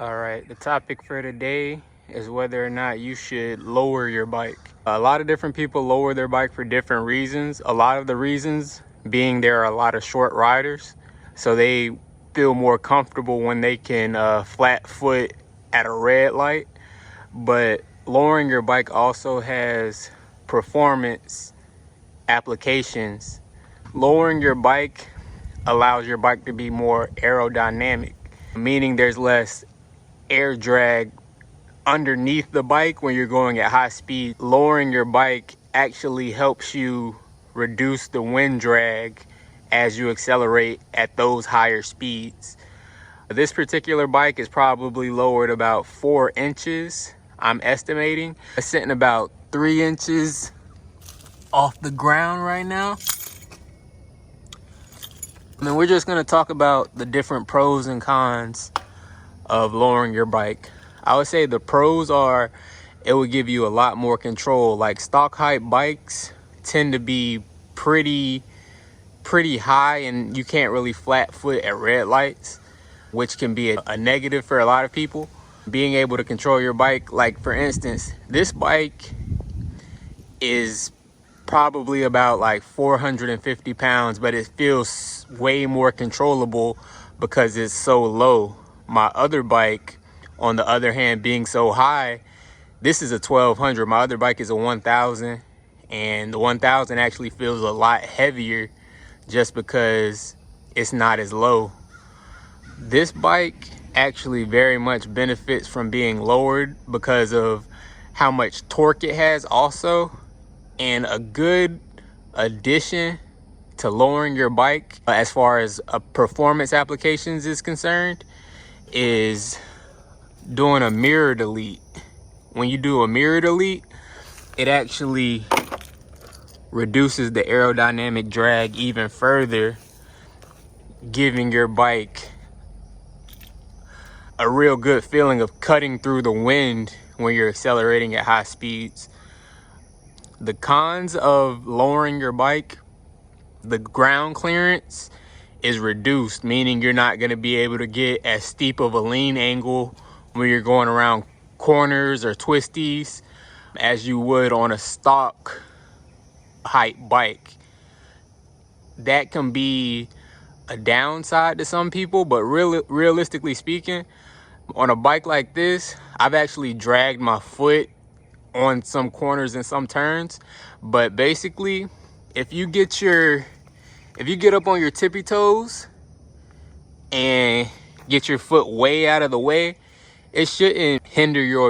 All right, the topic for today is whether or not you should lower your bike. A lot of different people lower their bike for different reasons. A lot of the reasons being there are a lot of short riders, so they feel more comfortable when they can flat foot at a red light. But lowering your bike also has performance applications. Lowering your bike allows your bike to be more aerodynamic, meaning there's less air drag underneath the bike when you're going at high speed. Lowering your bike actually helps you reduce the wind drag as you accelerate at those higher speeds. This particular bike is probably lowered about 4 inches, I'm estimating. It's sitting about 3 inches off the ground right now. And then we're just gonna talk about the different pros and cons of lowering your bike. I would say the pros are it will give you a lot more control. Like stock height bikes tend to be pretty high, and you can't really flat foot at red lights, which can be a negative for a lot of people. Being able to control your bike, like for instance, this bike is probably about like 450 pounds, but it feels way more controllable because it's so low. My other bike, on the other hand, being so high, this is a 1200. My other bike is a 1000, and the 1000 actually feels a lot heavier just because it's not as low. This bike actually very much benefits from being lowered because of how much torque it has also. And a good addition to lowering your bike as far as performance applications is concerned is doing a mirror delete. When you do a mirror delete, it actually reduces the aerodynamic drag even further, giving your bike a real good feeling of cutting through the wind when you're accelerating at high speeds. The cons of lowering your bike: the ground clearance is reduced, meaning you're not going to be able to get as steep of a lean angle when you're going around corners or twisties as you would on a stock height bike. That can be a downside to some people, but realistically speaking, on a bike like this, I've actually dragged my foot on some corners and some turns. But basically, if you get up on your tippy toes and get your foot way out of the way, it shouldn't hinder your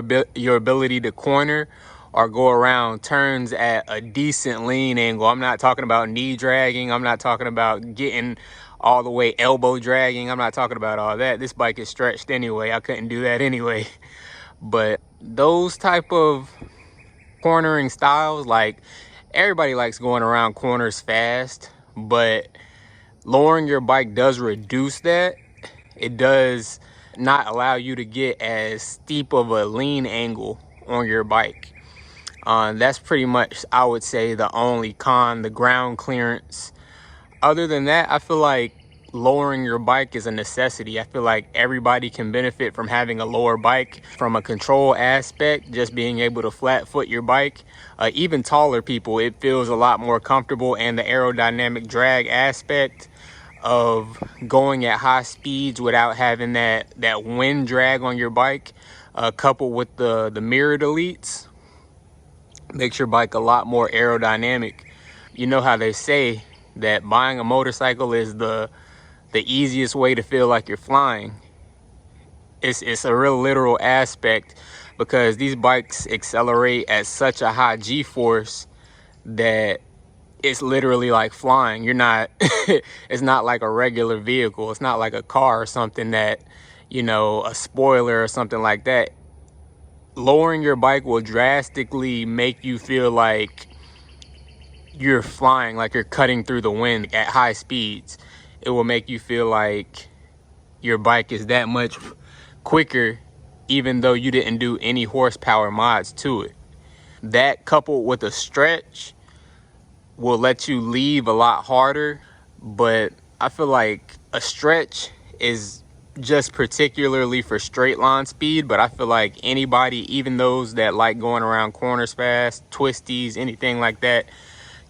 ability to corner or go around turns at a decent lean angle. I'm not talking about knee dragging. I'm not talking about getting all the way elbow dragging. I'm not talking about all that. This bike is stretched anyway. I couldn't do that anyway. But those type of cornering styles, like everybody likes going around corners fast, but lowering your bike does reduce that. It does not allow you to get as steep of a lean angle on your bike. That's pretty much, I would say, the only con, the ground clearance. Other than that, I feel like lowering your bike is a necessity. I feel like everybody can benefit from having a lower bike from a control aspect, just being able to flat foot your bike. Even taller people, it feels a lot more comfortable, and the aerodynamic drag aspect of going at high speeds without having that wind drag on your bike, coupled with the mirror deletes, makes your bike a lot more aerodynamic. You know how they say that buying a motorcycle is the easiest way to feel like you're flying. It's a real literal aspect, because these bikes accelerate at such a high G-force that it's literally like flying. You're not it's not like a regular vehicle. It's not like a car or something that, you know, a spoiler or something like that. Lowering your bike will drastically make you feel like you're flying, like you're cutting through the wind at high speeds. It will make you feel like your bike is that much quicker, even though you didn't do any horsepower mods to it. That, coupled with a stretch, will let you leave a lot harder. But I feel like a stretch is just particularly for straight line speed, but I feel like anybody, even those that like going around corners fast, twisties, anything like that,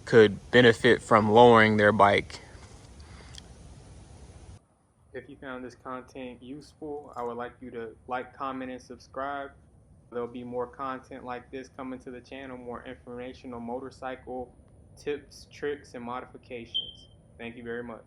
could benefit from lowering their bike. If you found this content useful, I would like you to like, comment, and subscribe. There'll be more content like this coming to the channel, more informational motorcycle tips, tricks, and modifications. Thank you very much.